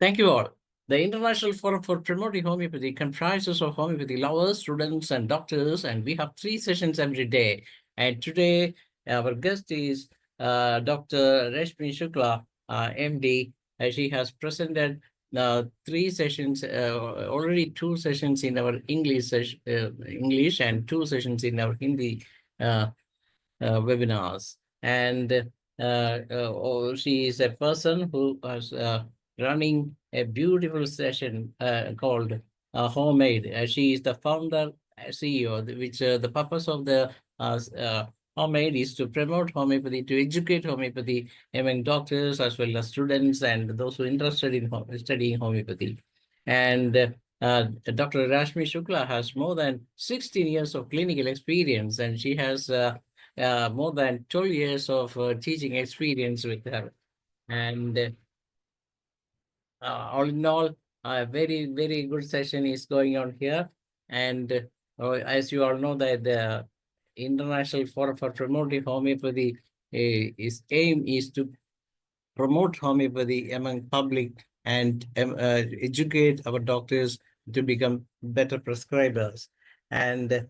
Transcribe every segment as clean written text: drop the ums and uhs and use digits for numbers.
Thank you all. The International Forum for Promoting Homeopathy comprises of homeopathy lovers, students, and doctors, and we have 3 sessions every day. And today, our guest is Dr. Rashmi Shukla, MD. She has presented 3 sessions, already 2 sessions in our English and 2 sessions in our Hindi webinars. And she is a person who is running a beautiful session called Homemade. She is the founder, CEO, which the purpose of the Homemade is to promote homeopathy, to educate homeopathy among doctors as well as students and those who are interested in studying homeopathy. And Dr. Rashmi Shukla has more than 16 years of clinical experience, and she has more than 12 years of teaching experience with her. And all in all, a very, very good session is going on here. And as you all know, that the International Forum for Promoting Homeopathy its aim is to promote homeopathy among public and educate our doctors to become better prescribers. And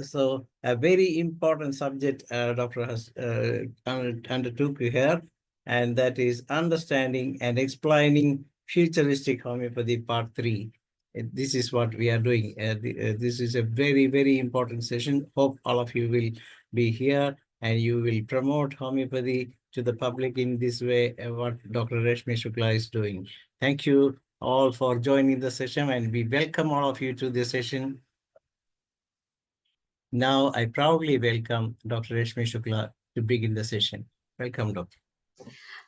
so a very important subject doctor has undertook here, and that is understanding and explaining futuristic homeopathy part 3. This is what we are doing. This is a very, very important session. Hope all of you will be here and you will promote homeopathy to the public in this way, what Dr. Rashmi Shukla is doing. Thank you all for joining the session, and we welcome all of you to the session. Now, I proudly welcome Dr. Rashmi Shukla to begin the session. Welcome, Doctor.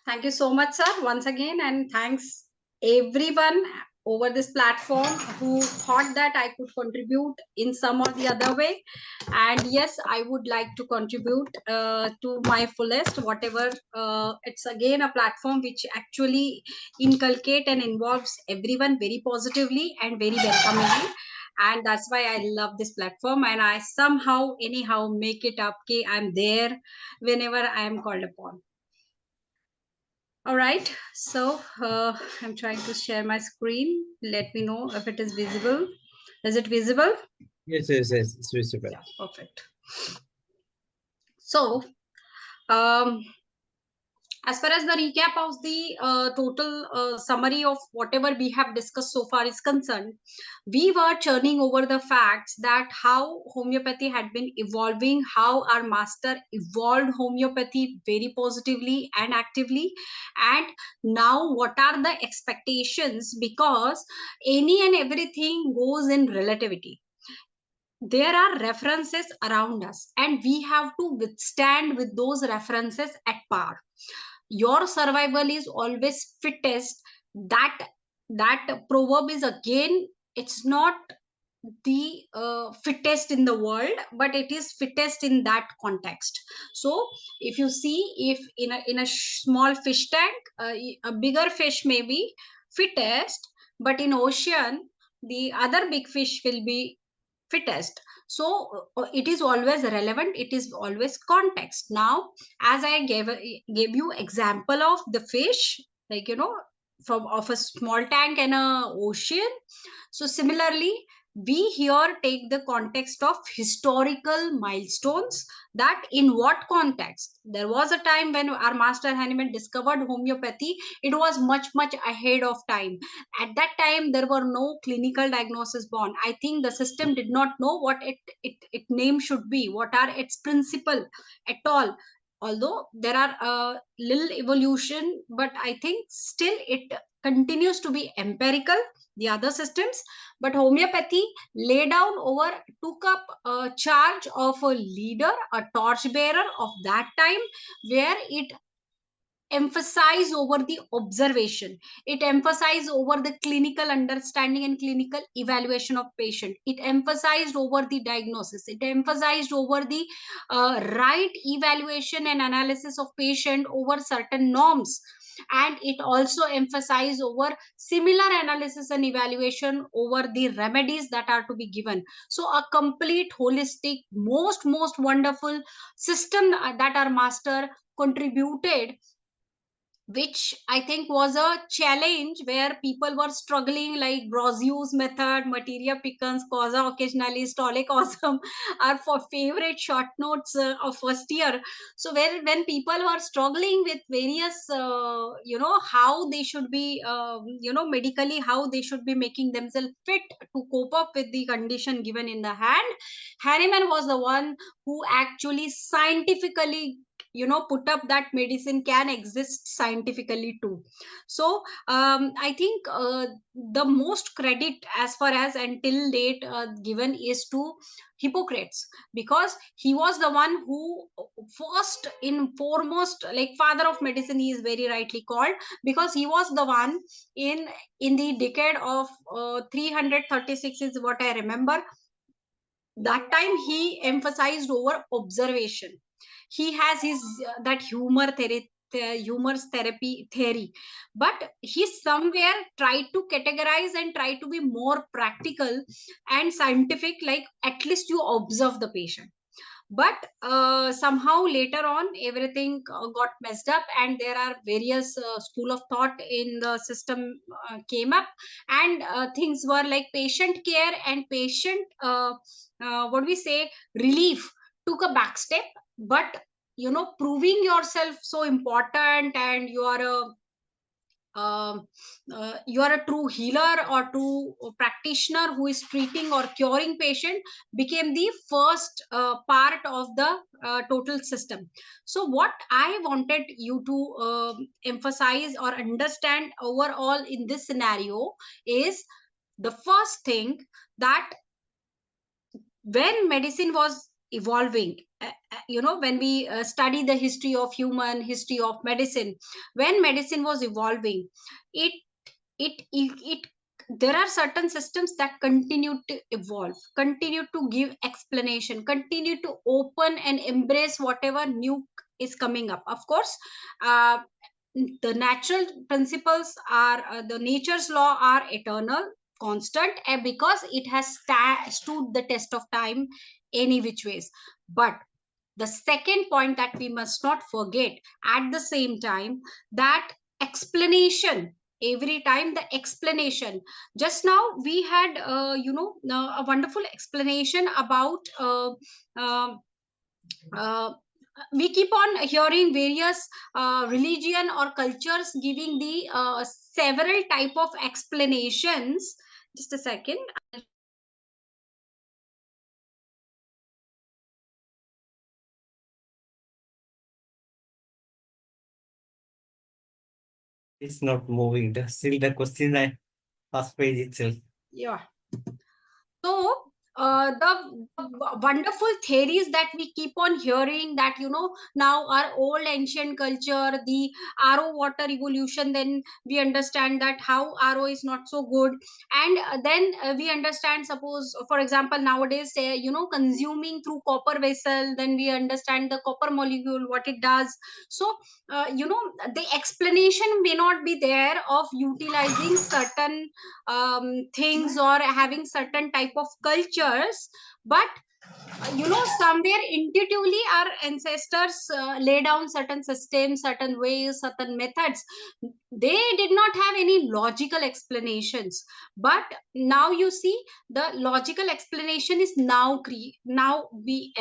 Thank you so much, sir, once again, and thanks everyone over this platform who thought that I could contribute in some or the other way. And yes, I would like to contribute to my fullest, whatever. It's again a platform which actually inculcate and involves everyone very positively and very welcomingly. And that's why I love this platform, and I somehow anyhow make it up. Okay, I'm there whenever I am called upon. All right, so I'm trying to share my screen. Let me know if it is visible. Is it visible? Yes, it's visible. Yeah, perfect. So, as far as the recap of the total summary of whatever we have discussed so far is concerned, we were churning over the facts that how homeopathy had been evolving, how our master evolved homeopathy very positively and actively, and now what are the expectations, because any and everything goes in relativity. There are references around us and we have to withstand with those references at par. Your survival is always fittest. That proverb is, again, it's not the fittest in the world, but it is fittest in that context. So if you see, if in a small fish tank, a bigger fish may be fittest, but in ocean the other big fish will be fittest. So it is always relevant, it is always context. Now, as I gave you example of the fish, like, from of a small tank and a ocean, so similarly we here take the context of historical milestones, that in what context there was a time when our master Hahnemann discovered homeopathy. It was much ahead of time. At that time there were no clinical diagnosis born. I think the system did not know what it name should be, what are its principle at all. Although there are little evolution, but I think still it continues to be empirical, the other systems. But homeopathy lay down over, took up a charge of a leader, a torch bearer of that time, where it emphasize over the observation, it emphasized over the clinical understanding and clinical evaluation of patient, it emphasized over the diagnosis, it emphasized over the right evaluation and analysis of patient over certain norms, and it also emphasized over similar analysis and evaluation over the remedies that are to be given. So a complete holistic, most wonderful system that our master contributed which I think was a challenge where people were struggling, like Brosius method, materia pickens, causa occasionalis, tole causam are for favorite short notes of first year. So where when people were struggling with various, how they should be, medically, how they should be making themselves fit to cope up with the condition given in the hand, Hahnemann was the one who actually scientifically put up that medicine can exist scientifically too. So I think the most credit as far as until date given is to Hippocrates, because he was the one who first in foremost, like father of medicine he is very rightly called, because he was the one in the decade of 336 is what I remember. That time he emphasized over observation. He has his that humorous therapy theory, but he somewhere tried to categorize and try to be more practical and scientific, like at least you observe the patient. But somehow later on everything got messed up, and there are various school of thought in the system came up, and things were like patient care and patient what we say relief took a back step. But proving yourself so important, and um, you are a true healer or true practitioner who is treating or curing patient, became the first part of the total system. So what I wanted you to emphasize or understand overall in this scenario is the first thing, that when medicine was evolving, when we study the history of human history of medicine, when medicine was evolving, it it there are certain systems that continue to evolve, continue to give explanation, continue to open and embrace whatever new is coming up. Of course, uh, the natural principles are the nature's law are eternal, constant, and because it has stood the test of time any which ways. But the second point that we must not forget at the same time, that explanation, every time the explanation, just now we had a wonderful explanation about uh, we keep on hearing various religion or cultures giving the several type of explanations. Just a second. It's not moving. Still the question I first page itself. Yeah. So the wonderful theories that we keep on hearing, that now our old ancient culture, the RO water evolution, then we understand that how RO is not so good, and then we understand, suppose for example nowadays say consuming through copper vessel, then we understand the copper molecule what it does. So the explanation may not be there of utilizing certain things or having certain type of cultures, but somewhere intuitively our ancestors lay down certain systems, certain ways, certain methods. They did not have any logical explanations, but now you see the logical explanation is now now we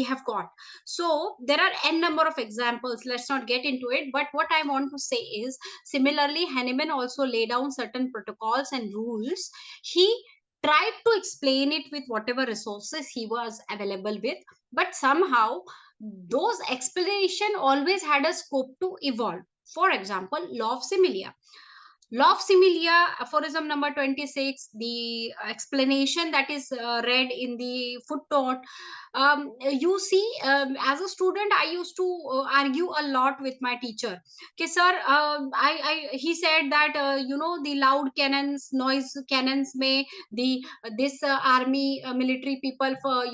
have got. So there are n number of examples, let's not get into it, but what I want to say is, similarly Hahnemann also laid down certain protocols and rules. He tried to explain it with whatever resources he was available with, but somehow those explanation always had a scope to evolve. For example, law of similia. Law of similia, aphorism number 26, the explanation that is read in the footnote. You see, as a student, I used to argue a lot with my teacher. Okay, sir, he said that, the loud cannons, noise cannons may, the this army military people for,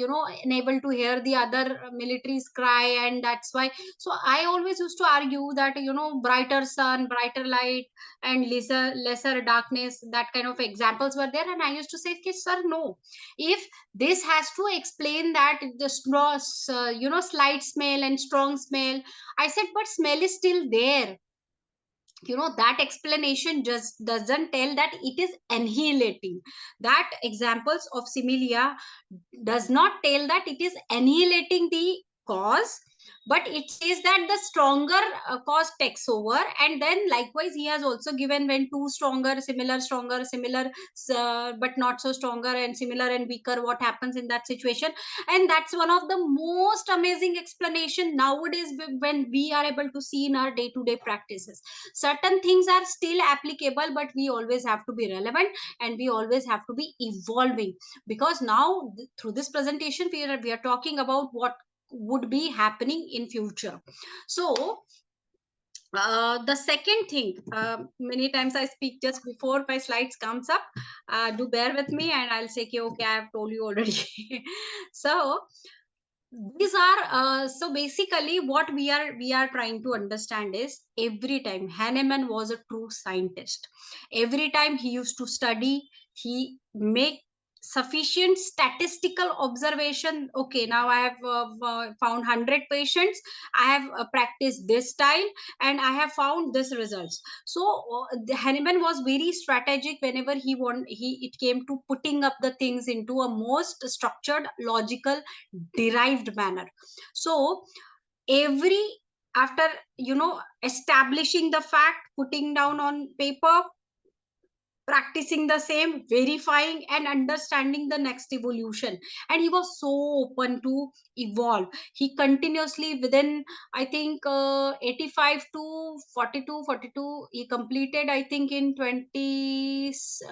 unable to hear the other militaries cry, and that's why. So I always used to argue that, brighter sun, brighter light, and lesser darkness, that kind of examples were there, and I used to say, okay, sir, no, if this has to explain that the strong, slight smell and strong smell, I said, but smell is still there. that explanation just doesn't tell that it is annihilating. That examples of similia does not tell that it is annihilating the cause, but it says that the stronger cause takes over. And then likewise he has also given when two stronger, similar, but not so stronger, and similar and weaker, what happens in that situation. And that's one of the most amazing explanation nowadays when we are able to see in our day to day practices. Certain things are still applicable, but we always have to be relevant, and we always have to be evolving, because now through this presentation we are talking about what would be happening in future. So the second thing, many times I speak just before my slides comes up. Do bear with me, and I'll say, okay, I have told you already. So these are so basically what we are trying to understand is, every time Hahnemann was a true scientist. Every time he used to study, he make sufficient statistical observation. Okay, now I have found 100 patients, I have practiced this style, and I have found this results. So the Hahnemann was very strategic whenever he it came to putting up the things into a most structured, logical, derived manner. So every after establishing the fact, putting down on paper, practicing the same, verifying and understanding the next evolution. And he was so open to evolve. He continuously within, I think, 85 to 42 he completed, I think, in 20s,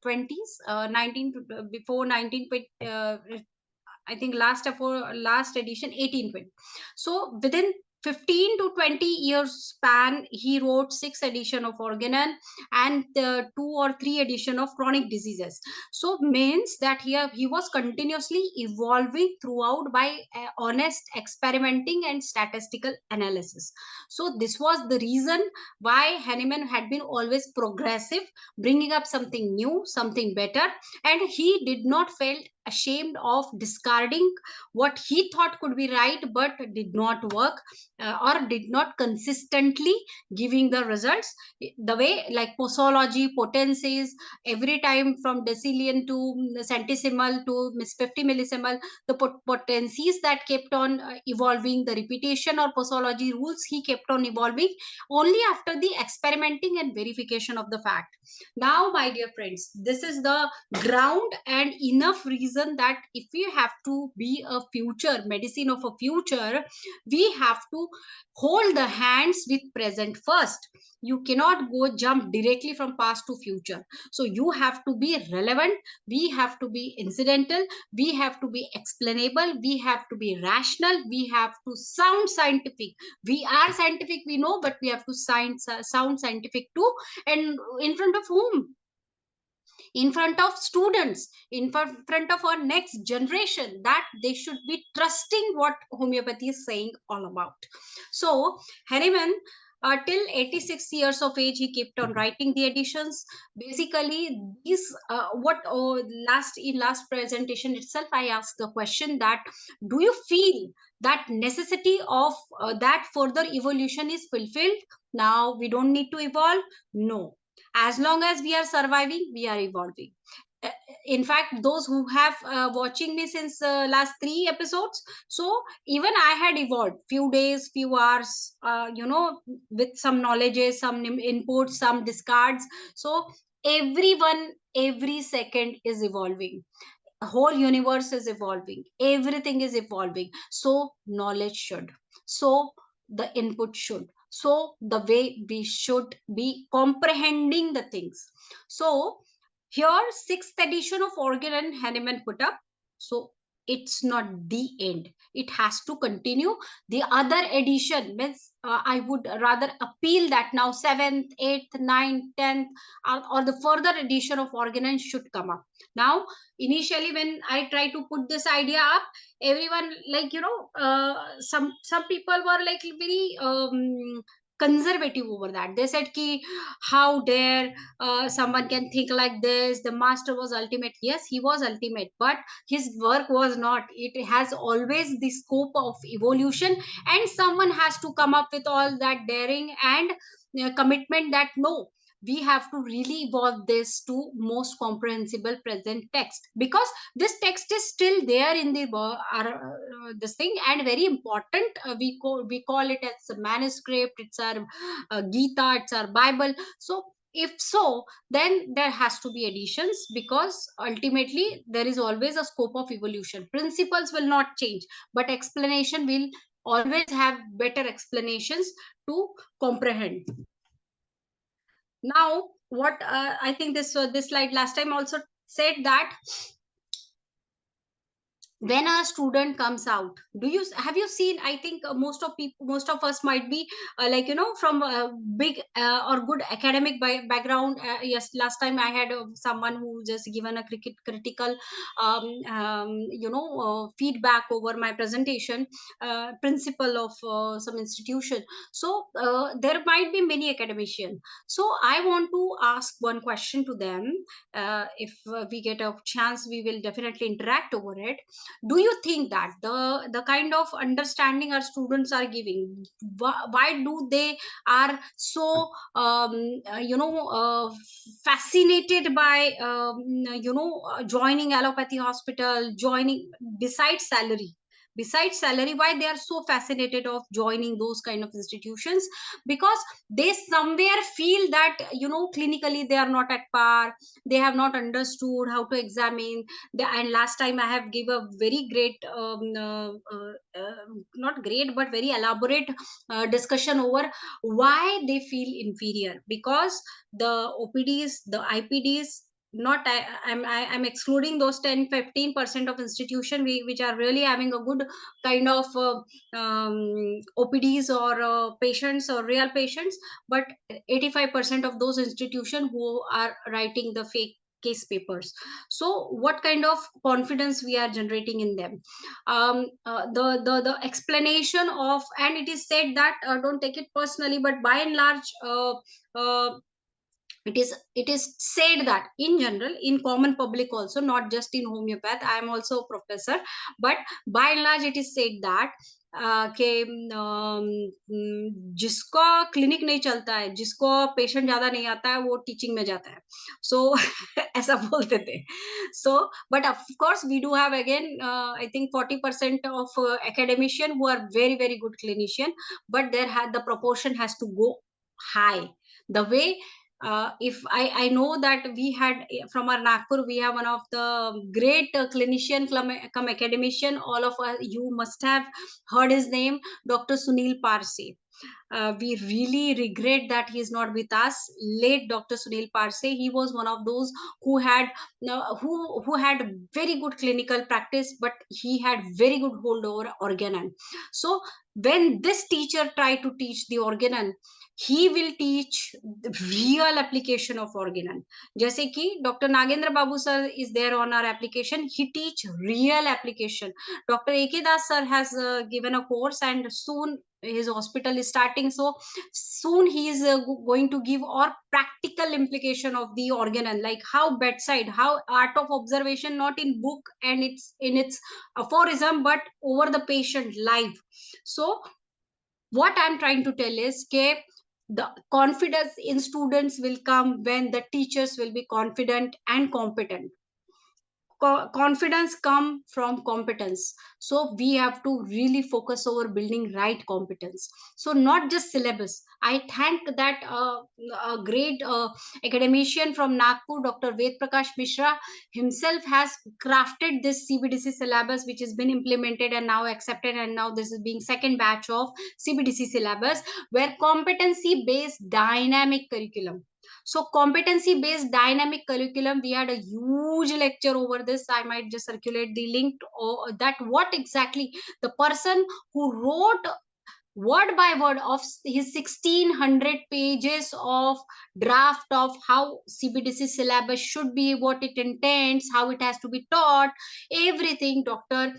20s, 19 before 19, I think last edition 1820. So within 15 to 20 years span, he wrote six edition of organon and two or three edition of chronic diseases. So means that he was continuously evolving throughout by honest experimenting and statistical analysis. So this was the reason why Hahnemann had been always progressive, bringing up something new, something better, and he did not felt ashamed of discarding what he thought could be right but did not work, or did not consistently giving the results. The way like posology, potencies, every time from decillion to centesimal to 50 millisimal, the potencies that kept on evolving, the repetition or posology rules he kept on evolving only after the experimenting and verification of the fact. Now my dear friends, this is the ground and enough reason that if we have to be a future medicine of a future, we have to hold the hands with present first. You cannot go jump directly from past to future. So you have to be relevant, we have to be incidental, we have to be explainable, we have to be rational, we have to sound scientific. We are scientific, we know, but we have to sound scientific too. And in front of whom? In front of students, in front of our next generation, that they should be trusting what homeopathy is saying all about. So Hahnemann, till 86 years of age, he kept on writing the editions. Basically these what last in last presentation itself I asked the question that, do you feel that necessity of that further evolution is fulfilled? Now we don't need to evolve. No, as long as we are surviving, we are evolving. Uh, in fact, those who have watching me since last three episodes, so even I had evolved few days, few hours, with some knowledges, some inputs, some discards. So everyone, every second is evolving. The whole universe is evolving, everything is evolving. So knowledge should, so the input should, so the way we should be comprehending the things. So here sixth edition of organ Hahnemann put up. So it's not the end, it has to continue. The other edition means, I would rather appeal that now seventh, eighth, ninth, 10th, or the further edition of organon should come up. Now initially when I try to put this idea up, everyone, like, some people were like very conservative over that. They said ki, how dare someone can think like this, the master was ultimate. Yes, he was ultimate, but his work was not. It has always the scope of evolution, and someone has to come up with all that daring and commitment that no, we have to really evolve this to most comprehensible present text, because this text is still there in the this thing, and very important. We call it as a manuscript. It's our Gita, it's our Bible. So if so, then there has to be additions, because ultimately there is always a scope of evolution. Principles will not change, but explanation will always have better explanations to comprehend. Now what I think this slide last time also said that when a student comes out, have you seen, I think most of us might be from a big or good academic background. Yes, last time I had someone who just given a critical feedback over my presentation, principal of some institution. So there might be many academicians. So I want to ask one question to them. If we get a chance, we will definitely interact over it. Do you think that the kind of understanding our students are giving, why do they are so fascinated by joining allopathy hospital, joining besides salary, why they are so fascinated of joining those kind of institutions? Because they somewhere feel that clinically they are not at par, they have not understood how to examine. And last time I have give a very great not great but very elaborate discussion over why they feel inferior, because the OPDs, the IPDs, not I'm excluding those 10-15% of institution which are really having a good kind of OPDs or patients or real patients, but 85% of those institutions who are writing the fake case papers. So what kind of confidence we are generating in them? The explanation of, and it is said that don't take it personally, but by and large uh, it is said that in general, in common public also, not just in homeopath, I am also a professor, but by and large it is said that कि जिसका clinic नहीं चलता है, जिसको patient ज्यादा नहीं आता है, वो टीचिंग में जाता है. सो ऐसा बोलते थे. So but of course we do have again I think 40% of academician who are very very good clinician, but there had the proportion has to go high. The way if I know that we had from our Nagpur, we have one of the great clinician come academician. All of us, you must have heard his name, Dr. Sunil Parse. We really regret that he is not with us. Late Dr. Sunil Parse, he was one of those who had who had very good clinical practice, but he had very good hold over organon. So when this teacher tried to teach the organon, he will teach the real application of organon. जैसे कि Dr. Nagendra Babu sir is there on our application. He teach real application. Dr. A.K. Das sir has given a course, and soon his hospital is starting. So soon he is going to give or practical implication of the organon, like how bedside, how art of observation, not in book and it's in its aphorism, but over the patient live. So what I'm trying to tell is that the confidence in students will come when the teachers will be confident and competent. Confidence come from competence, so we have to really focus over building right competence. So not just syllabus. I thank that a great academician from Nagpur, Dr. Ved Prakash Mishra, himself has crafted this CBDC syllabus, which has been implemented and now accepted, and now this is being second batch of CBDC syllabus, where competency based dynamic curriculum. So competency based dynamic curriculum, we had a huge lecture over this. I might just circulate the link to, that what exactly the person who wrote word by word of his 1600 pages of draft of how CBDC syllabus should be, what it intends, how it has to be taught, everything. Dr.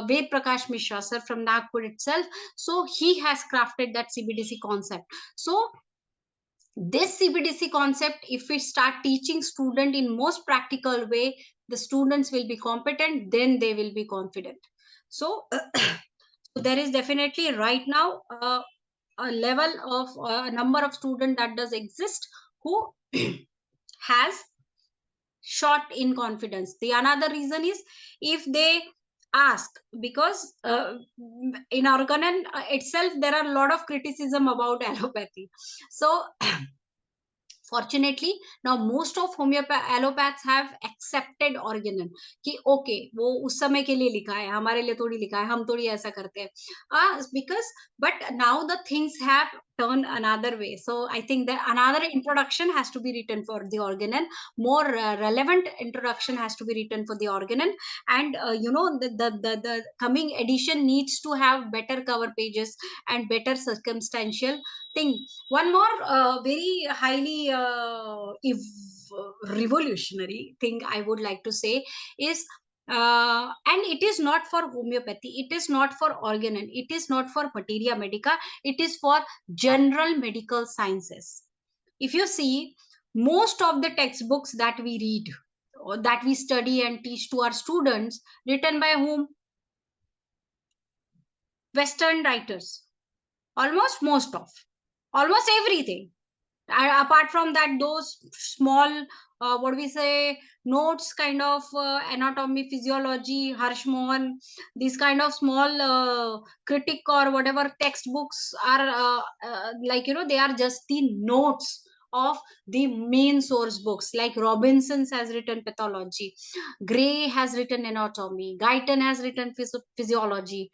Ved Prakash Mishra sir from Nagpur itself. So he has crafted that CBDC concept. So this CBDC concept, if we start teaching student in most practical way, the students will be competent, then they will be confident. So there is definitely right now a level of a number of students that does exist who has short in confidence. The another reason is if they ask, because in organon itself there are a lot of criticism about allopathy. So fortunately now most of allopaths have accepted organon कि okay वो उस समय के लिए लिखा है, हमारे लिए थोड़ी लिखा है, हम थोड़ी ऐसा करते हैं, because but now the things have turned another way. So I think that another introduction has to be written for the organon, more relevant introduction has to be written for the organon. And the coming edition needs to have better cover pages and better circumstantial thing. One more very highly revolutionary thing I would like to say is, and it is not for homeopathy, it is not for organon, it is not for materia medica, it is for general medical sciences. If you see, most of the textbooks that we read or that we study and teach to our students, written by whom? Western writers. Most of, almost everything. Apart from that, those small what we say notes, kind of anatomy, physiology, Harsh Mohan, these kind of small critic or whatever textbooks are like, they are just the notes of the main source books. Like Robinson's has written pathology, Gray has written anatomy, Guyton has written physiology.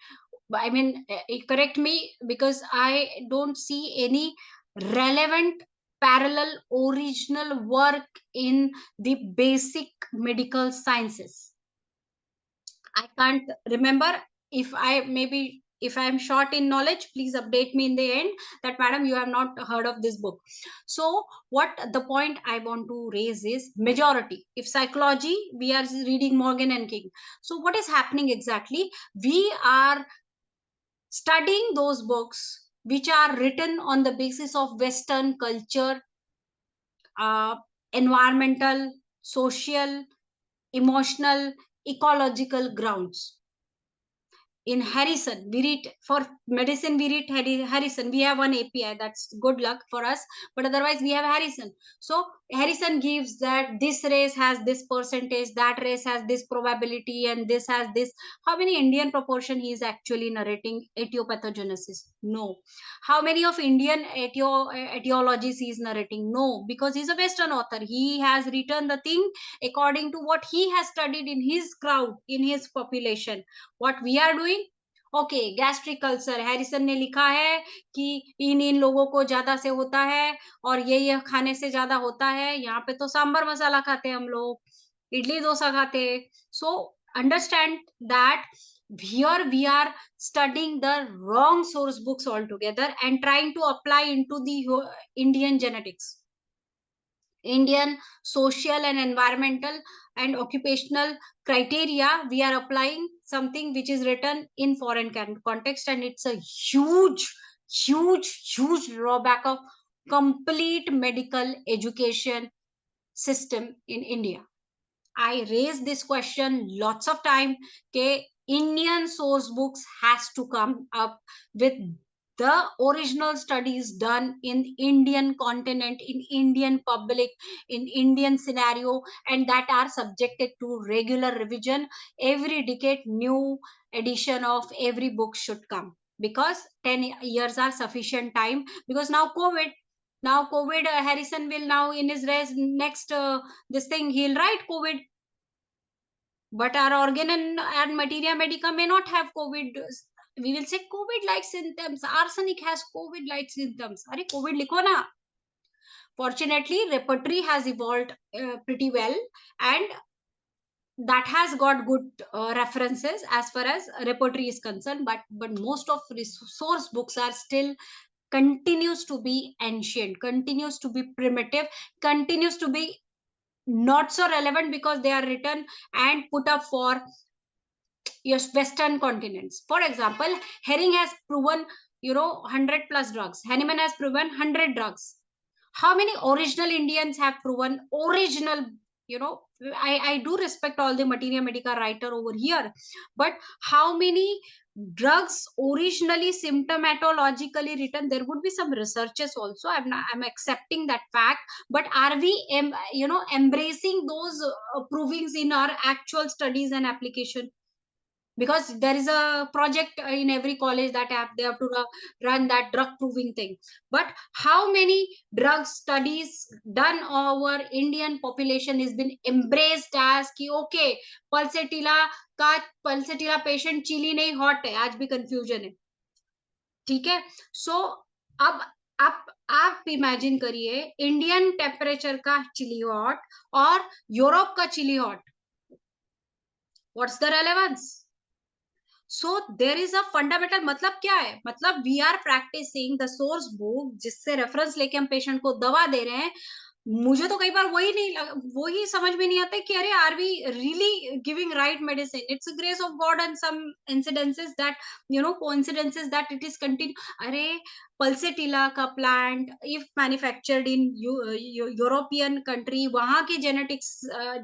I mean, correct me, because I don't see any relevant parallel original work in the basic medical sciences. I can't remember. If I maybe if I am short in knowledge, please update me in the end that madam you have not heard of this book. So what the point I want to raise is, majority, if psychology we are reading Morgan and King, so what is happening exactly? We are studying those books which are written on the basis of Western culture, uh, environmental, social, emotional, ecological grounds. In Harrison, we read for medicine, we read Harrison. We have one API, that's good luck for us, but otherwise we have Harrison. So Harrison gives that this race has this percentage, that race has this probability, and this has this. How many Indian proportion he is actually narrating etiopathogenesis? No. How many of Indian etiologies he is narrating? No, because he's a Western author. He has written the thing according to what he has studied in his crowd, in his population. What we are doing, okay gastric ulcer, Harrison ने लिखा है कि इन लोगों को ज्यादा से होता है और ये खाने से ज्यादा होता है, यहाँ पे तो सांबर मसाला खाते हैं हम लोग, इडली डोसा खाते हैं. So understand that here we are studying the wrong source books altogether and trying to apply into the Indian genetics, Indian social and environmental and occupational criteria. We are applying something which is written in foreign context, and it's a huge drawback of complete medical education system in India. I raised this question lots of time. Okay, Indian source books has to come up with the original studies done in Indian continent, in Indian public, in Indian scenario, and that are subjected to regular revision. Every decade, new edition of every book should come, because 10 years are sufficient time. Because now COVID, Harrison will now in his next this thing he'll write COVID, but our organ and materia medica may not have COVID. We will say COVID like symptoms, arsenic has COVID like symptoms. Are COVID likho na. Fortunately repertory has evolved pretty well, and that has got good references as far as repertory is concerned, but most of source books are still continues to be ancient, continues to be primitive, continues to be not so relevant, because they are written and put up for yes Western continents. For example, Herring has proven 100 plus drugs, Hahnemann has proven 100 drugs. How many original Indians have proven original I do respect all the materia medica writer over here, but how many drugs originally symptomatologically written? There would be some researches also. I'm accepting that fact, but are we embracing those provings in our actual studies and application? Because there is a project in every college that they have to run that drug proving thing. But how many drug studies done over Indian population has been embraced as ki okay, pulsatilla का pulsatilla patient chilli नहीं hot है, आज भी confusion है, ठीक है? सो अब आप इमेजिन करिए इंडियन टेम्परेचर का चिली हॉट और यूरोप का chilly hot, what's the relevance? So there is a fundamental, मतलब क्या है, मतलब we are practising the source book जिससे रेफरेंस लेके हम पेशेंट को दवा दे रहे हैं। मुझे तो कई बार वही समझ में नहीं आता कि अरे are we really giving right medicine? It's grace of God and some incidences that coincidences that it is continue. अरे पल्सेटिला का plant if manufactured in European country, वहां के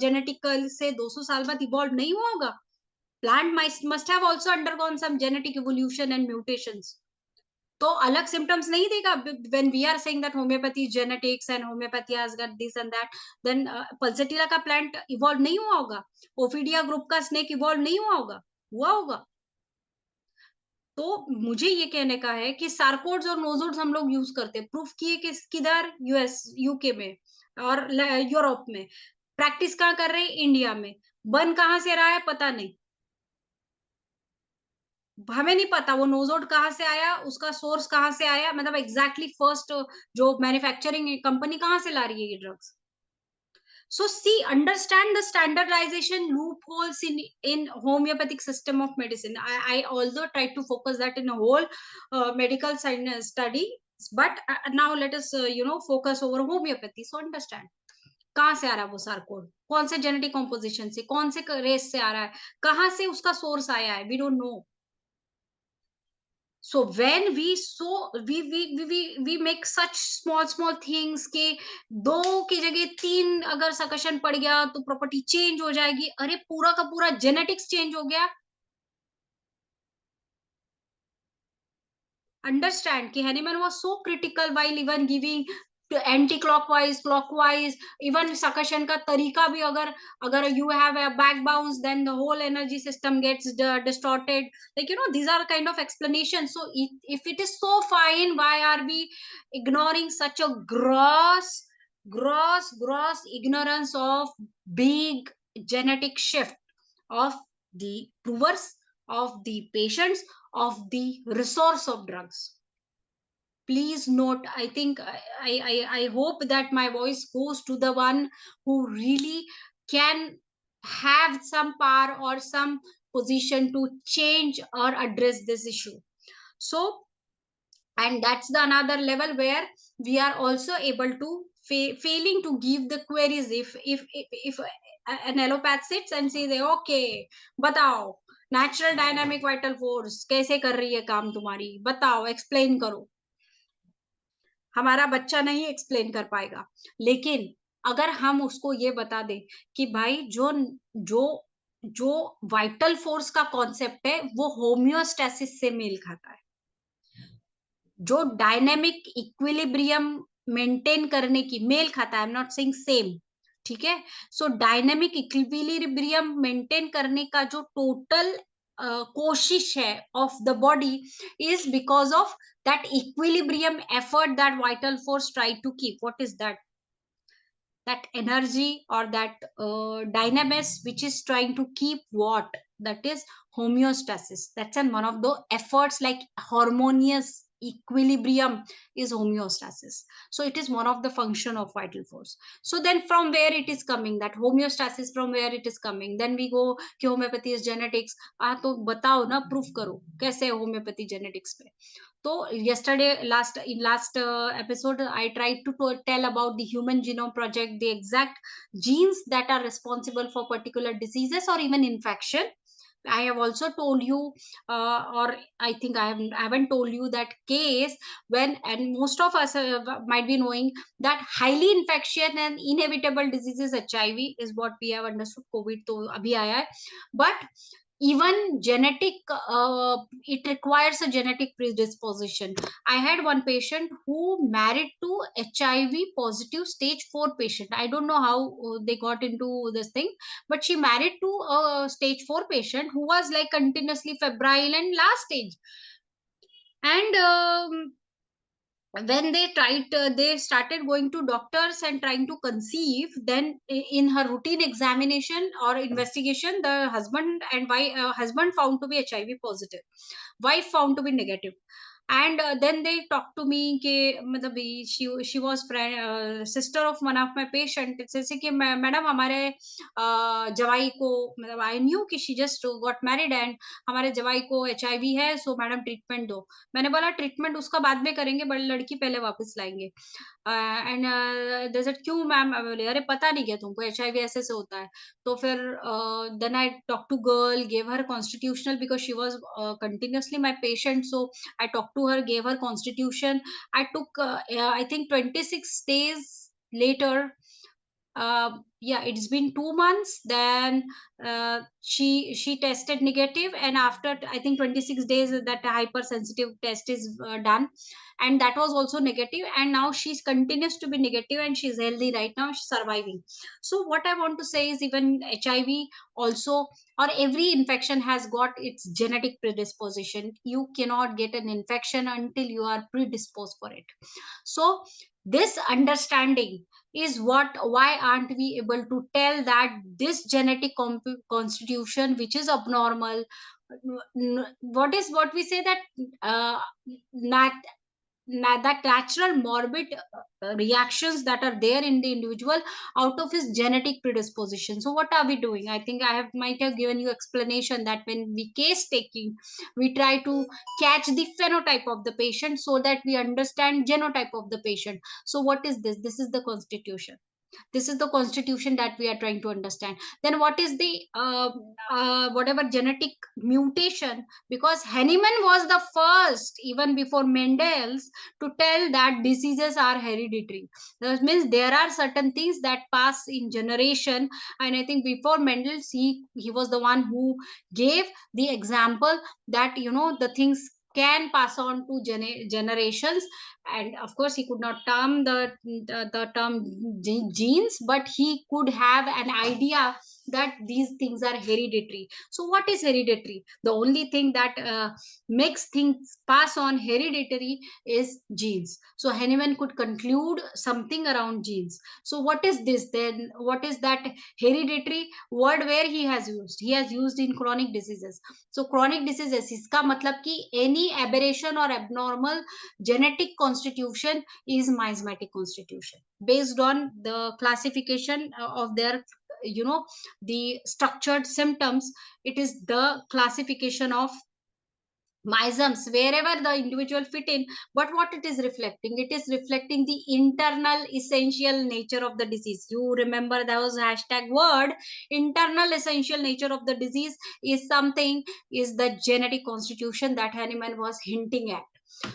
जेनेटिकल से 200 साल बाद इवॉल्व नहीं हुआ होगा? Plant must have also undergone some genetic evolution and mutations. तो अलग symptoms नहीं देगा। When we are saying that homeopathy is genetics and homeopathy has got this and that, then pulsatilla का plant evolve नहीं हुआ होगा? Ophidia group का snake evolve नहीं हुआ होगा? हुआ होगा। तो मुझे ये कहने का है कि सार्कोड्स और नोजोड्स हम लोग यूज करते हैं, प्रूफ किए कि किधर? यूएस, यूके में और यूरोप में। प्रैक्टिस कहाँ कर रहे हैं? इंडिया में। बन कहाँ से रहा है? पता नहीं, हमें नहीं पता वो नोजोड कहाँ से आया, उसका सोर्स कहाँ से आया, मतलब एग्जैक्टली फर्स्ट जो मैन्युफैक्चरिंग कंपनी कहाँ से ला रही है ये drugs. So see, understand the standardization loopholes in homeopathic system of medicine. I also try to focus that in a whole medical science study, but now let us focus over homeopathy. So understand कहाँ से आ रहा है वो sarcode, कौन से genetic composition से, कौन से रेस से आ रहा है, कहाँ से उसका सोर्स आया है, we don't know. So when we make such small things के दो की जगह तीन अगर सकशन पड़ गया तो प्रॉपर्टी चेंज हो जाएगी, अरे पूरा का पूरा जेनेटिक्स चेंज हो गया। Understand कि Hahnemann was so critical while even giving anticlockwise clockwise, even suction का तरीका भी, अगर अगर you have a back bounce then the whole energy system gets distorted, like these are kind of explanations. So if it is so fine, why are we ignoring such a gross ignorance of big genetic shift of the provers, of the patients, of the resource of drugs? Please note, I think I hope that my voice goes to the one who really can have some power or some position to change or address this issue. So, and that's the another level where we are also able to failing to give the queries. If an allopath sits and says okay, बताओ natural dynamic vital force कैसे कर रही है काम तुम्हारी, बताओ explain करो, हमारा बच्चा नहीं एक्सप्लेन कर पाएगा। लेकिन अगर हम उसको ये बता दें कि भाई जो जो जो वाइटल फोर्स का कॉन्सेप्ट है वो होम्योस्टेसिस से मेल खाता है, जो डायनेमिक इक्विलिब्रियम मेंटेन करने की मेल खाता है, I am not saying same, ठीक है? सो डायनेमिक इक्विलिब्रियम मेंटेन करने का जो टोटल कोशिश है of the body is because of that equilibrium effort that vital force try to keep. What is that? That energy or that dynamis which is trying to keep what? That is homeostasis. That's one of the efforts, like harmonious equilibrium is homeostasis. So it is one of the function of vital force. So then from where it is coming, that homeostasis, from where it is coming, then we go कि homeopathy is genetics. तो बताओ ना, proof करो कैसे homeopathy genetics पे। so yesterday, in last episode, I tried to tell about the Human Genome Project, the exact genes that are responsible for particular diseases or even infection. I have also told you, or I think I haven't told you that case when, and most of us might be knowing that highly infectious and inevitable diseases HIV is what we have understood. COVID to abhi aaya hai, but even genetic, it requires a genetic predisposition. I had one patient who married to HIV positive stage 4 patient. I don't know how they got into this thing, but she married to a stage 4 patient who was like continuously febrile and last stage. And when they tried, they started going to doctors and trying to conceive. Then in her routine examination or investigation, the husband and wife, husband found to be HIV positive, wife found to be negative. And then they talked to me कि मतलब she was friend, sister of one of my patient. जैसे कि madam हमारे जवाई को, मतलब I knew कि she just got married and हमारे जवाई को HIV है, सो मैडम ट्रीटमेंट दो। मैंने बोला ट्रीटमेंट उसका बाद में करेंगे, बट लड़की पहले वापस लाएंगे। एंड दे सेड क्यों मैम? बोले अरे पता नहीं क्या तुमको, HIV ऐसे से होता है। तो फिर then I talk to girl, gave her constitutional because she was continuously my patient, so I talked to her, gave her constitution. I took I think 26 days later, yeah, it's been 2 months. Then she tested negative, and after I think 26 days that hypersensitive test is done, and that was also negative, and now she's continues to be negative and she's healthy right now, she's surviving. So what I want to say is even HIV also, or every infection has got its genetic predisposition. You cannot get an infection until you are predisposed for it. So this understanding is what, why aren't we able to tell that this genetic constitution which is abnormal, what is what we say that uh, nat that natural morbid reactions that are there in the individual out of his genetic predisposition. So what are we doing? I think I have might have given you explanation that when we case taking, we try to catch the phenotype of the patient so that we understand genotype of the patient. So what is this? This is the constitution. This is the constitution that we are trying to understand. Then what is the whatever genetic mutation? Because Hahnemann was the first, even before Mendel's, to tell that diseases are hereditary. That means there are certain things that pass in generation. And I think before Mendel's, he was the one who gave the example that the things can pass on to generations. And of course he could not term the term genes, but he could have an idea that these things are hereditary. So what is hereditary? The only thing that makes things pass on hereditary is genes. So Hahnemann could conclude something around genes. So what is this then? What is that hereditary word where he has used? He has used in chronic diseases. So chronic diseases, iska matlab ki any aberration or abnormal genetic constitution is miasmatic constitution based on the classification of their the structured symptoms. It is the classification of miasms wherever the individual fit in. But what it is reflecting? It is reflecting the internal essential nature of the disease. You remember those hashtag word, internal essential nature of the disease is something, is the genetic constitution that Hahnemann was hinting at.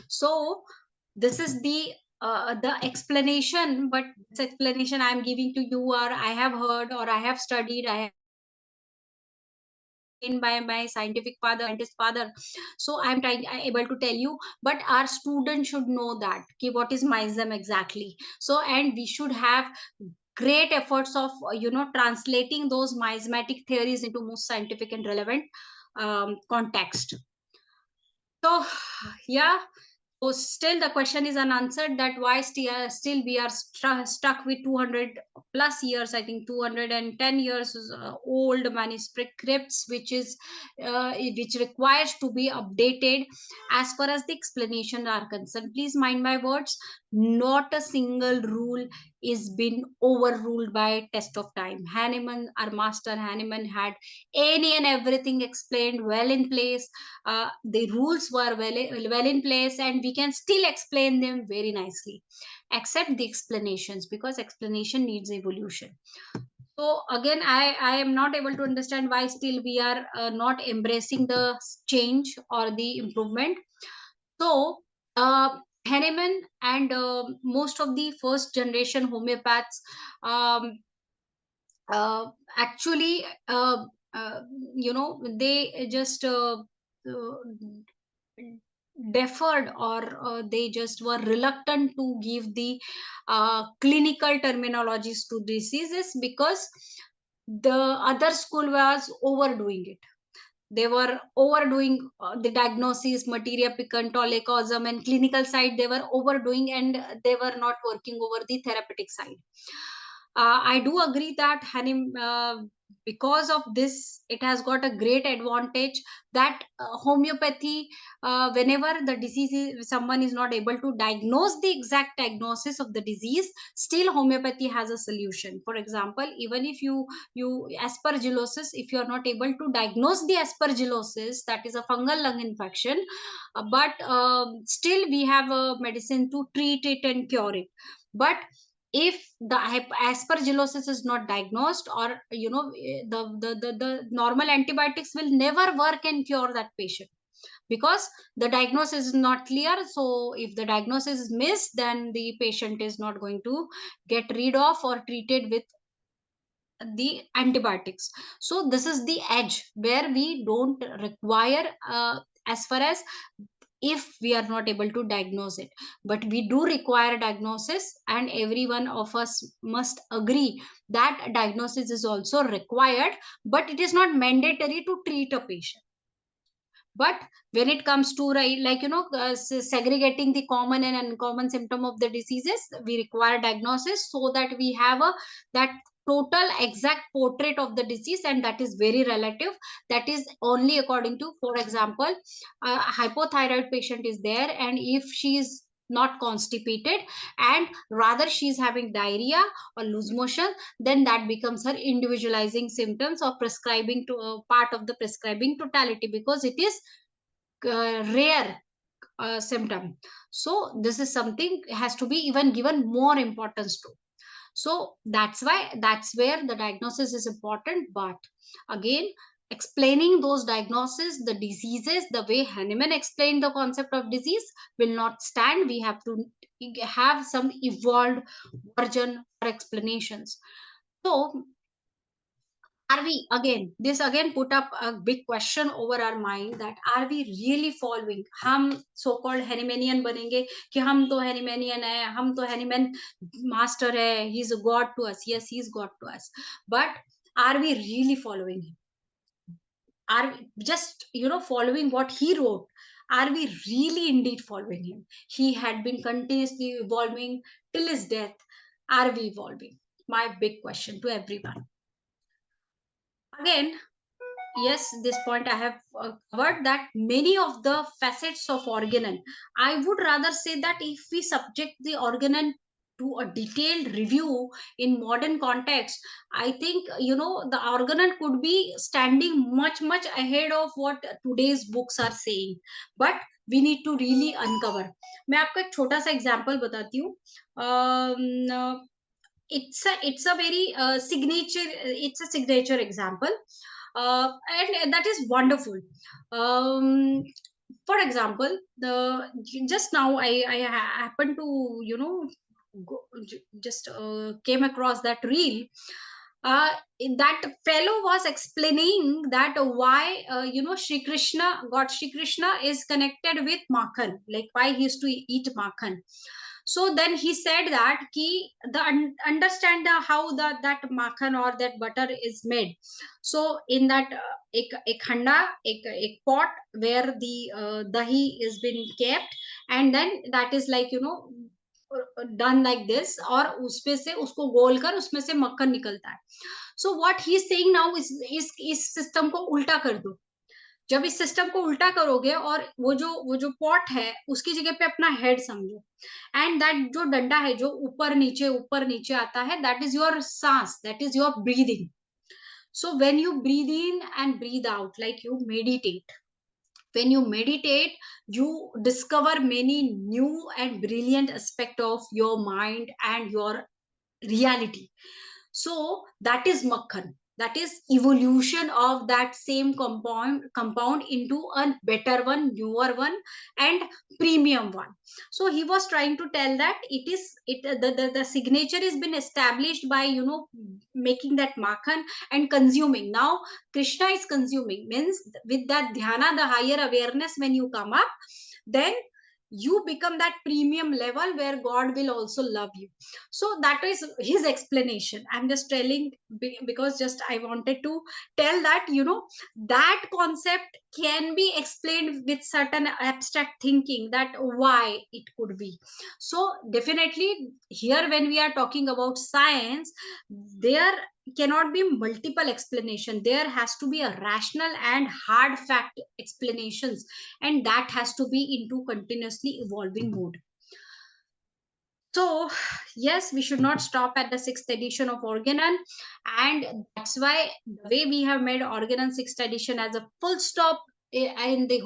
So this is the explanation, but this explanation I am giving to you, or I have heard, or I have studied, I have in by my scientific father, scientist father. So I'm trying, I able to tell you, but our students should know that what is miasm exactly. So, and we should have great efforts of translating those miasmatic theories into most scientific and relevant context. So yeah, so still the question is unanswered, that why still we are stuck with 200 plus years, I think 210 years old manuscripts, which requires to be updated as far as the explanation are concerned. Please mind my words, not a single rule is been overruled by test of time. Hahnemann, our master Hahnemann, had any and everything explained well in place. The rules were well in place, and we can still explain them very nicely, except the explanations, because explanation needs evolution. So again, I am not able to understand why still we are not embracing the change or the improvement. So Hahnemann and most of the first generation homeopaths um, uh, actually uh, they just deferred, or they just were reluctant to give the clinical terminologies to diseases, because the other school was overdoing it. They were overdoing the diagnosis, materia picantolicosm, causum, and clinical side they were overdoing, and they were not working over the therapeutic side. I do agree that because of this, it has got a great advantage that homeopathy, whenever the disease someone is not able to diagnose the exact diagnosis of the disease, still homeopathy has a solution. For example, even if you aspergillosis, if you are not able to diagnose the aspergillosis, that is a fungal lung infection, but still we have a medicine to treat it and cure it. But if the aspergillosis is not diagnosed, or the normal antibiotics will never work and cure that patient, because the diagnosis is not clear. So if the diagnosis is missed, then the patient is not going to get rid of or treated with the antibiotics. So this is the edge where we don't require, as far as if we are not able to diagnose it, but we do require diagnosis, and every one of us must agree that diagnosis is also required, but it is not mandatory to treat a patient. But when it comes to, right, like segregating the common and uncommon symptom of the diseases, we require diagnosis so that we have a that total exact portrait of the disease, and that is very relative. That is only according to, for example, a hypothyroid patient is there, and if she is not constipated, and rather she is having diarrhea or loose motion, then that becomes her individualizing symptoms of prescribing to part of the prescribing totality, because it is rare symptom. So this is something has to be even given more importance to. So that's where the diagnosis is important. But again, explaining those diagnoses, the diseases, the way Hahnemann explained the concept of disease will not stand. We have to have some evolved version or explanations. So are we, again, this again put up a big question over our mind, that are we really following, हम so called Hahnemannian बनेंगे कि हम तो Hahnemannian है, हम तो Hahnemann master है, he is a god to us. Yes, he is god to us, but are we really following him? Are we just following what he wrote? Are we really indeed following him? He had been continuously evolving till his death. Are we evolving? My big question to everyone. Again, yes, this point I have covered, that many of the facets of organon, I would rather say that if we subject the organon to a detailed review in modern context, I think the organon could be standing much ahead of what today's books are saying. But we need to really uncover. मैं आपको एक छोटा सा example बताती हूँ. It's a very it's a signature example, and that is wonderful. um, for example, the just now I happened to just came across that reel. uh, that fellow was explaining that why Shri Krishna, God Shri Krishna, is connected with makhan, like why he used to eat makhan. So then he said that ki the understand the how that makhan or that butter is made. So in that ek handa, ek pot where the dahi is been kept, and then that is like done like this, और उसपे से उसको गोल कर उसमें से मक्खन निकलता है. So what he is saying now इस सिस्टम को उल्टा कर दो. जब इस सिस्टम को उल्टा करोगे और वो जो पॉट है उसकी जगह पे अपना हेड समझो, एंड दैट जो डंडा है जो ऊपर नीचे आता है, दैट इज योर सांस, that is your breathing. So when you breathe in and breathe out, like you meditate, when you meditate, you discover many new and brilliant aspect of your mind and your reality. So that is makhan. That is evolution of that same compound into a better one, newer one, and premium one. So he was trying to tell that the signature has been established by making that makhan and consuming. Now Krishna is consuming, means with that dhyana, the higher awareness, when you come up, then you become that premium level where God will also love you. So that is his explanation. I'm just telling because just I wanted to tell that that concept can be explained with certain abstract thinking, that why it could be. So definitely here, when we are talking about science, there cannot be multiple explanation. There has to be a rational and hard fact explanations, and that has to be into continuously evolving mode. So yes, we should not stop at the sixth edition of organon, and that's why the way we have made organon sixth edition as a full stop in the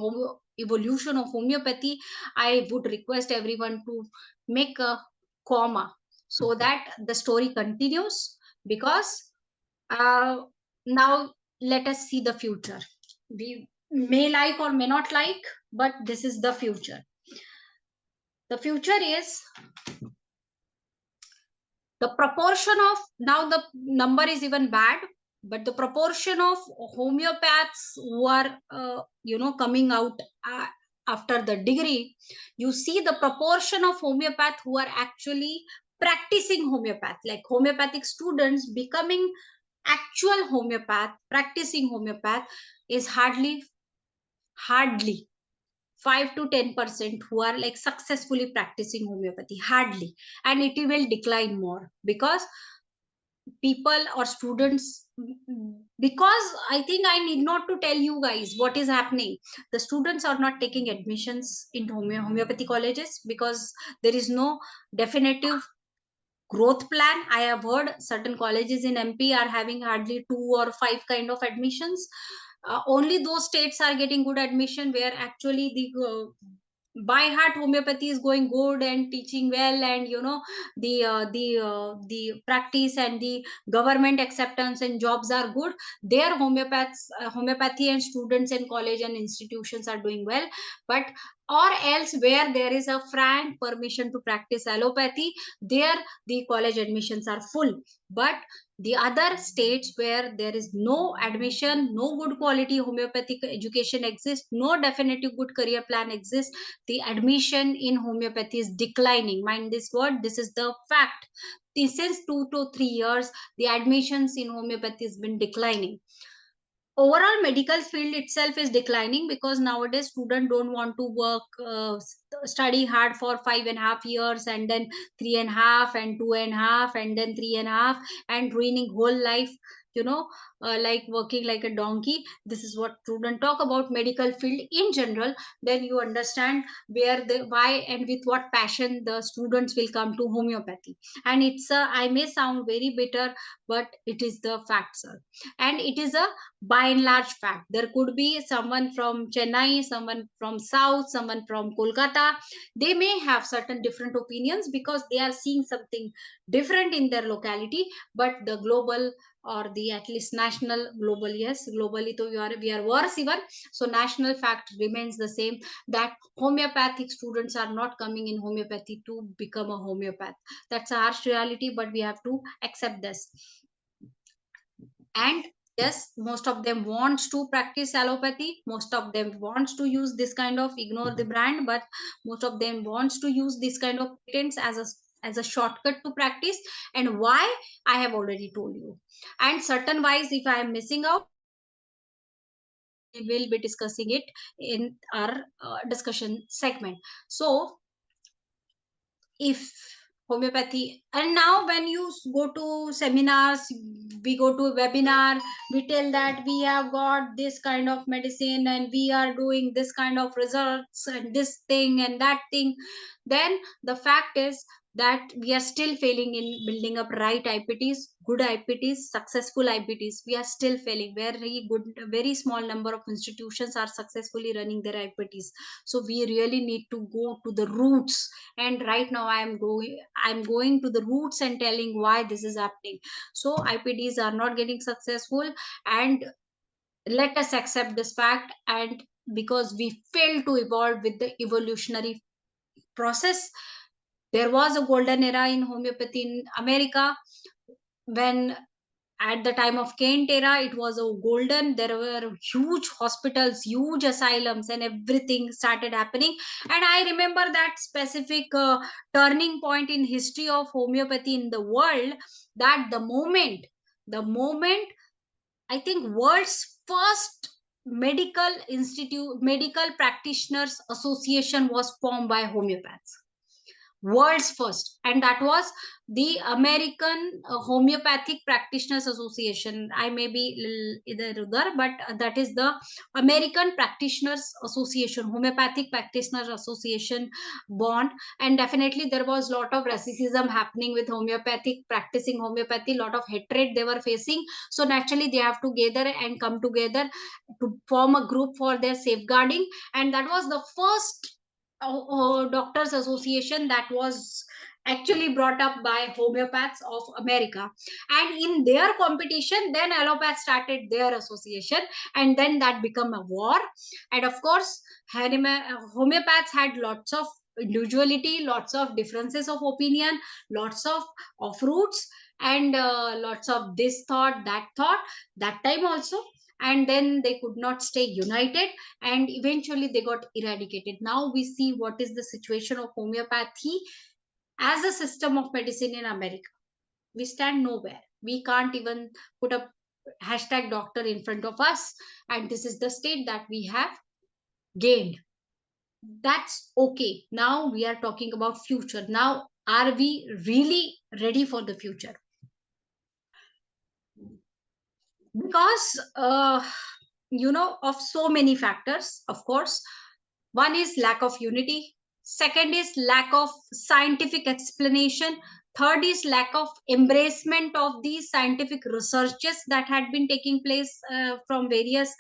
evolution of homeopathy, I would request everyone to make a comma so that the story continues. Because now let us see the future. We may like or may not like, but this is the future. The future is the proportion of, now the number is even bad, but the proportion of homeopaths who are coming out after the degree, you see the proportion of homeopath who are actually practicing homeopath, like homeopathic students becoming actual homeopath, practicing homeopath, is hardly 5 to 10% who are like successfully practicing homeopathy, hardly. And it will decline more because people or students, because I think I need not to tell you guys what is happening. The students are not taking admissions in homeopathy colleges because there is no definitive growth plan. I have heard certain colleges in MP are having hardly 2 or 5 kind of admissions. Only those states are getting good admission where actually the by heart homeopathy is going good and teaching well, and the practice and the government acceptance and jobs are good. Their homeopathy and students in college and institutions are doing well. But or else where there is a frank permission to practice allopathy, there the college admissions are full. But the other states where there is no admission, no good quality homeopathic education exists, no definitive good career plan exists, the admission in homeopathy is declining. Mind this word, this is the fact. Since 2 to 3 years, the admissions in homeopathy has been declining. Overall medical field itself is declining because nowadays students don't want to work, study hard for 5.5 years and then 3.5 and 2.5 and then 3.5 and ruining whole life, you know like working like a donkey. This is what students talk about medical field in general. Then you understand where the why and with what passion the students will come to homeopathy. And it's a, I may sound very bitter, but it is the fact, sir. And it is a by and large fact. There could be someone from Chennai, someone from South, someone from Kolkata. They may have certain different opinions because they are seeing something different in their locality. But the global, or the at least national, global, yes, globally, so we are worse even. So national fact remains the same, that homeopathic students are not coming in homeopathy to become a homeopath. That's a harsh reality, but we have to accept this. And yes, most of them wants to practice allopathy, most of them wants to use this kind of, ignore the brand, but most of them wants to use this kind of patents as a shortcut to practice. And why, I have already told you. And certain wise, if I am missing out, we will be discussing it in our discussion segment. So if homeopathy, and now when you go to seminars, we go to webinar, we tell that we have got this kind of medicine and we are doing this kind of results and this thing and that thing, then the fact is that we are still failing in building up right IPTs, good IPTs, successful IPTs. We are still failing. Very good, very small number of institutions are successfully running their IPTs. So we really need to go to the roots. And right now I'm going to the roots and telling why this is happening. So IPTs are not getting successful, and let us accept this fact. And because we fail to evolve with the evolutionary process, there was a golden era in homeopathy in America. When at the time of Kent era, it was a golden. There were huge hospitals, huge asylums, and everything started happening. And I remember that specific turning point in history of homeopathy in the world. That the moment I think world's first medical practitioners association was formed by homeopaths, world's first, and that was the American Homeopathic Practitioners Association. I may be either udhar, but that is the American Practitioners Association, Homeopathic Practitioners Association born. And definitely there was lot of racism happening with homeopathic, practicing homeopathy, lot of hatred they were facing. So naturally they have to gather and come together to form a group for their safeguarding. And that was the first doctors association that was actually brought up by homeopaths of America. And in their competition, then allopaths started their association, and then that became a war. And of course homeopaths had lots of individuality, lots of differences of opinion, lots of roots, and lots of this thought, that thought, that time also. And then they could not stay united, and eventually they got eradicated. Now we see what is the situation of homeopathy as a system of medicine in America. We stand nowhere. We can't even put a hashtag doctor in front of us, and this is the state that we have gained. That's okay. Now we are talking about future. Now are we really ready for the future? Because of so many factors, of course. One is lack of unity, second is lack of scientific explanation, third is lack of embracement of these scientific researches that had been taking place from various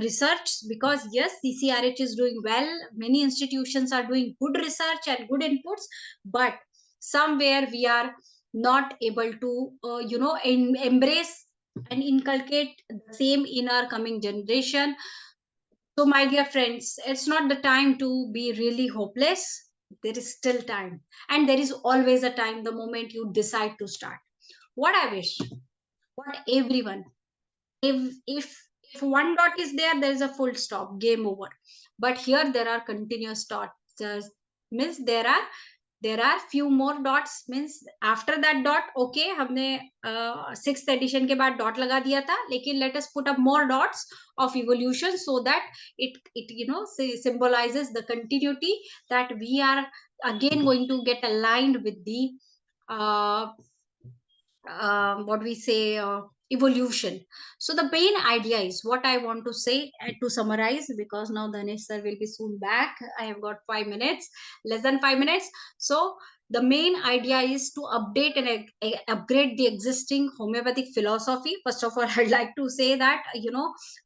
research. Because yes, CCRH is doing well, many institutions are doing good research and good inputs, but somewhere we are not able to embrace and inculcate the same in our coming generation. So, my dear friends, it's not the time to be really hopeless. There is still time, and there is always a time the moment you decide to start. What I wish, what everyone, if one dot is there, there is a full stop, game over. But here there are continuous dots. Means there are few more dots, means after that dot, okay, हमने sixth edition के बाद dot लगा दिया था, लेकिन let us put up more dots of evolution so that it symbolizes the continuity, that we are again going to get aligned with the uh, what we say evolution. So the main idea is what I want to say, to summarize, because now Dhanesh sir will be soon back. I have got 5 minutes, less than 5 minutes. So the main idea is to update and upgrade the existing homeopathic philosophy. First of all, I'd like to say that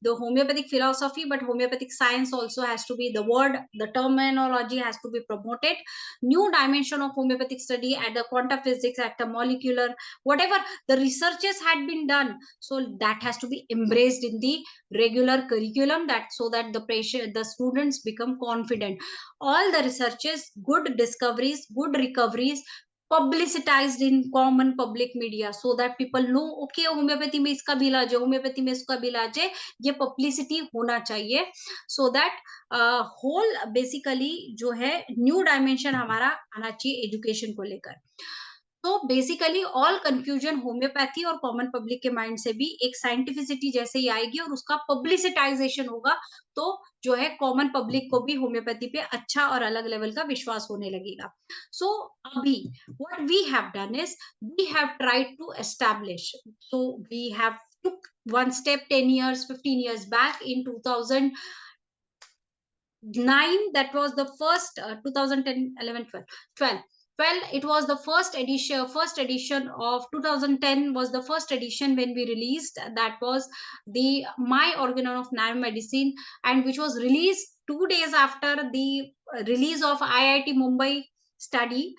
the homeopathic philosophy, but homeopathic science also has to be, the word, the terminology has to be promoted. New dimension of homeopathic study at the quantum physics, at the molecular, whatever the researches had been done, so that has to be embraced in the regular curriculum, that so that the students become confident. All the researches, good discoveries, good recoveries, publicitized in common public media, so that people know, okay, homeopathy में इसका भी इलाज है, homeopathy में इसका भी इलाज है, ये पब्लिसिटी होना चाहिए, so that होल बेसिकली जो है न्यू डायमेंशन हमारा आना चाहिए एजुकेशन को लेकर. तो बेसिकली ऑल कंफ्यूजन होम्योपैथी और कॉमन पब्लिक के माइंड से भी एक साइंटिफिसिटी जैसे ही आएगी और उसका पब्लिसिटाइजेशन होगा, तो जो है कॉमन पब्लिक को भी होम्योपैथी पे अच्छा और अलग लेवल का विश्वास होने लगेगा. सो अभी what we have done is we have tried to establish, so we have took one step 10 years 15 years back in 2009. That was the first 2010 11 12. Well, it was the first edition. First edition of 2010 was the first edition when we released. That was the My Organon of Nanomedicine, and which was released 2 days after the release of IIT Mumbai study,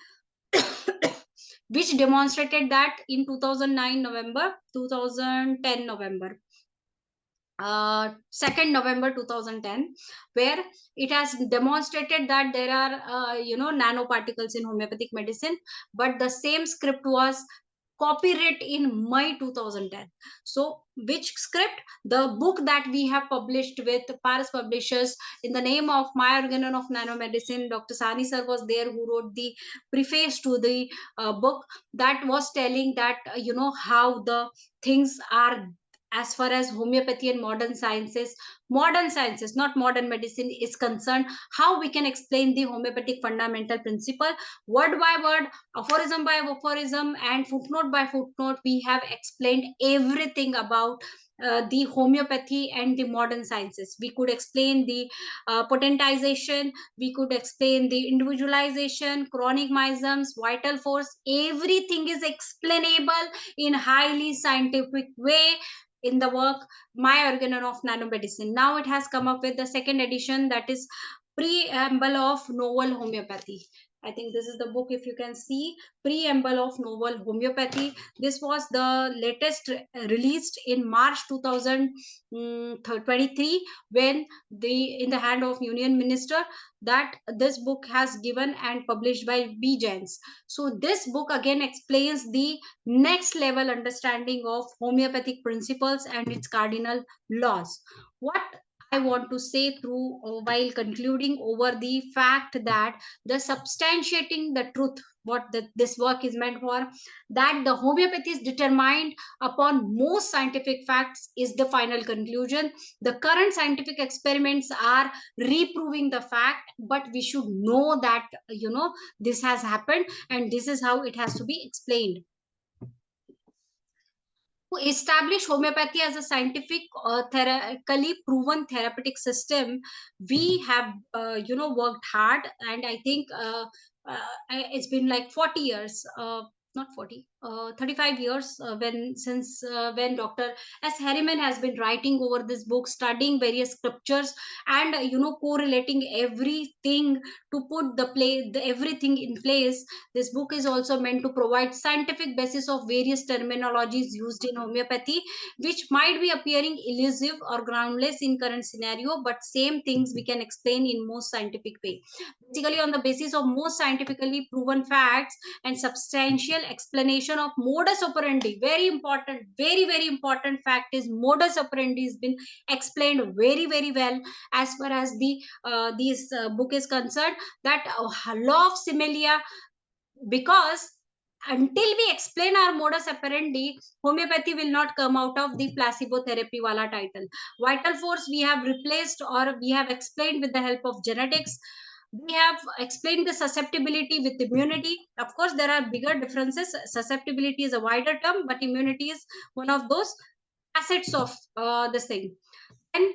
which demonstrated that in 2009 November, 2010 November, 2nd November 2010, where it has demonstrated that there are nanoparticles in homeopathic medicine, but the same script was copyright in May 2010. So which script? The book that we have published with Paris Publishers in the name of My Organon of Nanomedicine, Dr. Sani sir was there, who wrote the preface to the book, that was telling that how the things are as far as homeopathy and modern sciences, not modern medicine, is concerned, how we can explain the homeopathic fundamental principle word by word, aphorism by aphorism, and footnote by footnote. We have explained everything about the homeopathy and the modern sciences. We could explain the potentization, we could explain the individualization, chronic miasms, vital force. Everything is explainable in highly scientific way in the work My Organon of Nanomedicine. Now it has come up with the second edition, that is Preamble of Novel Homeopathy. I think this is the book, if you can see, Preamble of Novel Homeopathy. This was the latest released in March 2023, when the in the hand of Union Minister, that this book has given and published by B. Jains. So this book again explains the next level understanding of homeopathic principles and its cardinal laws. What I want to say through while concluding over the fact that the substantiating the truth, what this work is meant for, that the homeopathy is determined upon most scientific facts, is the final conclusion. The current scientific experiments are reproving the fact, but we should know that this has happened and this is how it has to be explained. To establish homeopathy as a scientific, theoretically proven therapeutic system, we have worked hard, and I think it's been like 40 years, not 40, 35 years, when Dr. S. Harriman has been writing over this book, studying various scriptures, and correlating everything to put everything in place. This book is also meant to provide scientific basis of various terminologies used in homeopathy, which might be appearing elusive or groundless in current scenario, but same things we can explain in most scientific way. Basically, on the basis of most scientifically proven facts and substantial explanation of modus operandi. Very important, very important fact is modus operandi has been explained very well as far as the this book is concerned. That law of similia, because until we explain our modus operandi, homeopathy will not come out of the placebo therapy wala title. Vital force we have replaced, or we have explained with the help of genetics. We have explained the susceptibility with immunity. Of course, there are bigger differences. Susceptibility is a wider term, but immunity is one of those assets of this thing. And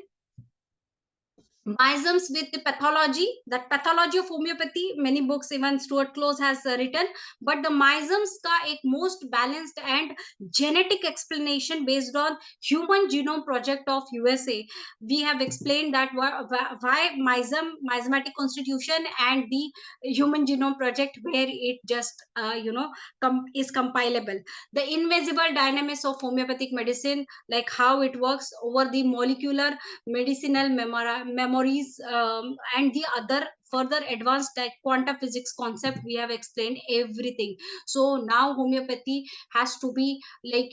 miasms with the pathology, that pathology of homeopathy, many books even Stuart Close has written, but the miasms ka ek most balanced and genetic explanation based on human genome project of USA. We have explained that why miasmatic constitution and the human genome project, where it just is compilable. The invisible dynamics of homeopathic medicine, like how it works over the molecular medicinal memories, and the other further advanced like quantum physics concept, we have explained everything. So now homeopathy has to be like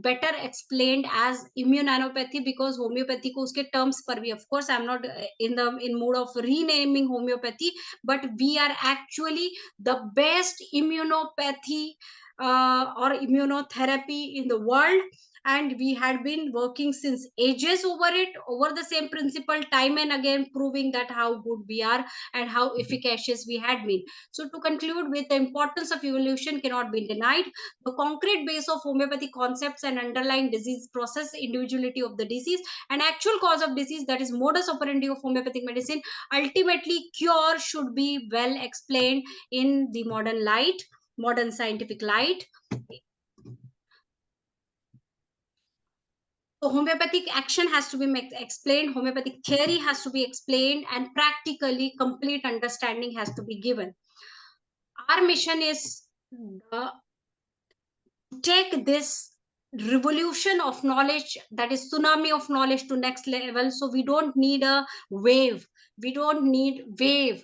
better explained as immunopathy, because homeopathy ko uske terms par bhi, of course I'm not in mood of renaming homeopathy, but we are actually the best immunopathy or immunotherapy in the world. and we had been working since ages over it, over the same principle, time and again, proving that how good we are and how efficacious we had been. So to conclude with, the importance of evolution cannot be denied. The concrete base of homeopathy concepts and underlying disease process, individuality of the disease and actual cause of disease, that is modus operandi of homeopathic medicine, ultimately cure should be well explained in the modern light, modern scientific light. So homeopathic action has to be explained, homeopathic theory has to be explained, and practically complete understanding has to be given. Our mission is take this revolution of knowledge, that is tsunami of knowledge, to next level. So we don't need a wave, we don't need wave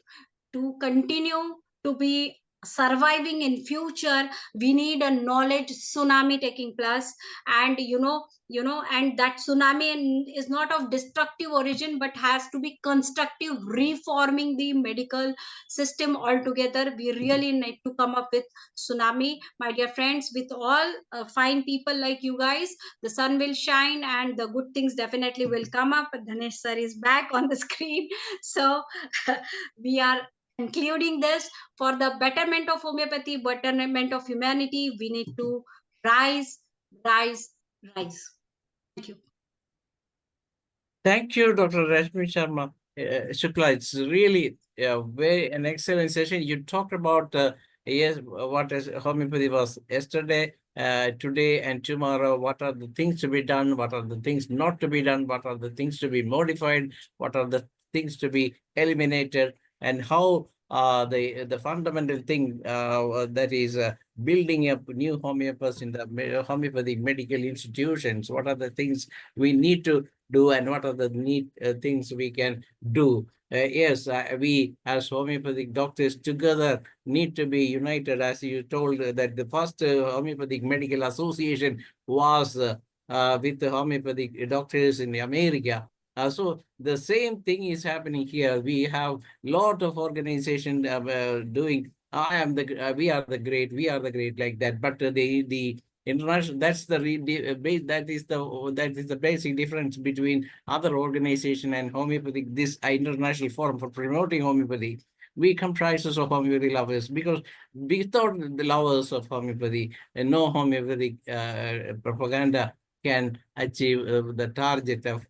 to continue to be surviving in future. We need a knowledge tsunami taking place. And and that tsunami is not of destructive origin, but has to be constructive, reforming the medical system altogether. We really need to come up with tsunami, my dear friends. With all fine people like you guys, the sun will shine and the good things definitely will come up. Dhanesh sir is back on the screen. So we are concluding this. For the betterment of homeopathy, betterment of humanity, we need to rise, rise, rise. Thank you. Thank you, Dr. Rashmi Sharma. Shukla, it's really very an excellent session. You talked about yes, what is homeopathy was yesterday, today, and tomorrow. What are the things to be done? What are the things not to be done? What are the things to be modified? What are the things to be eliminated? And how the fundamental thing that is building up new homeopaths in the homeopathic medical institutions. What are the things we need to do and what are the neat things we can do. Yes, we as homeopathic doctors together need to be united. As you told that the first homeopathic medical association was with the homeopathic doctors in America. So the same thing is happening here. We have lot of organization doing. I am the. We are the great. We are the great like that. But the international, that's that is the basic difference between other organization and homeopathic, this international forum for promoting homeopathy. We comprises of homeopathy lovers, because without the lovers of homeopathy, no homeopathic propaganda can achieve the target of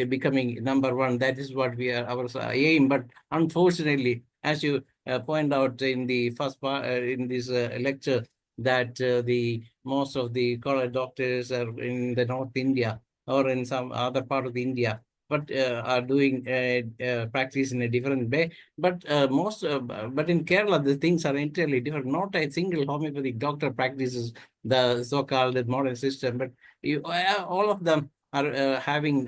becoming number one. That is what we are our aim. But unfortunately, as you point out in the first part in this lecture, that the most of the college doctors are in the North India or in some other part of India, but are doing practice in a different way. But but in Kerala, the things are entirely different. Not a single homeopathic doctor practices the so-called modern system, but all of them are having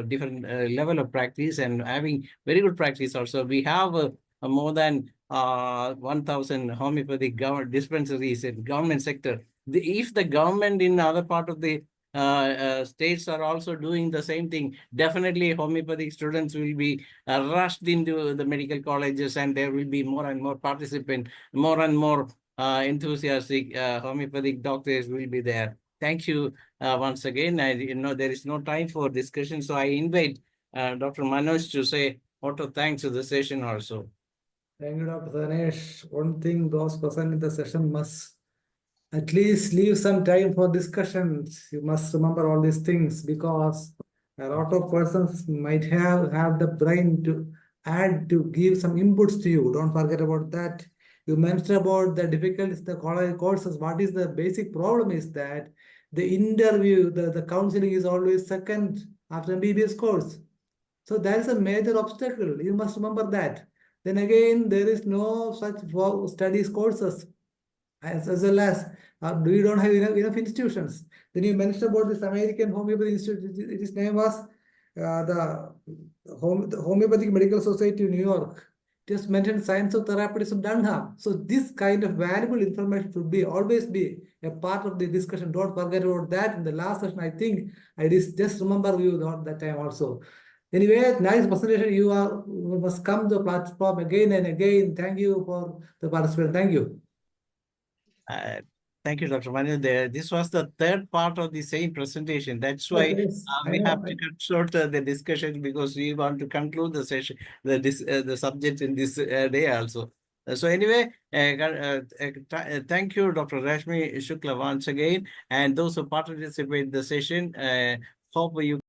different level of practice and having very good practice also. We have more than 1,000 homeopathic dispensaries in government sector. If the government in other part of the states are also doing the same thing, definitely homeopathic students will be rushed into the medical colleges, and there will be more and more participant, more and more enthusiastic homeopathic doctors will be there. Thank you once again. I know there is no time for discussion, so I invite Dr. Manoj to say what to thanks to the session also. Thank you, Dr. Dhanesh. One thing those present in the session must at least leave some time for discussions. You must remember all these things, because a lot of persons might have the brain to add, to give some inputs to you. Don't forget about that. You mentioned about the difficulties, the college courses. What is the basic problem is that the interview, the counseling is always second after MBBS course. So that is a major obstacle. You must remember that. Then again, there is no such studies courses as well as we don't have enough institutions. Then you mentioned about this American Homeopathy Institute. Its name was the Homeopathic Medical Society of New York. Just mentioned Science of Therapeutics of Dunham. So this kind of valuable information should be always be a part of the discussion. Don't forget about that. In the last session, I think I just remember you that time also. Anyway, nice presentation. You must come to the platform again and again. Thank you for the participation. Thank you. Thank you, Dr. Manu. This was the third part of the same presentation. That's why Yes, I we know. have to cut short the discussion because we want to conclude the session, the subject in this day also. So anyway, thank you, Dr. Rashmi Shukla, once again, and those who participate in the session. Hope you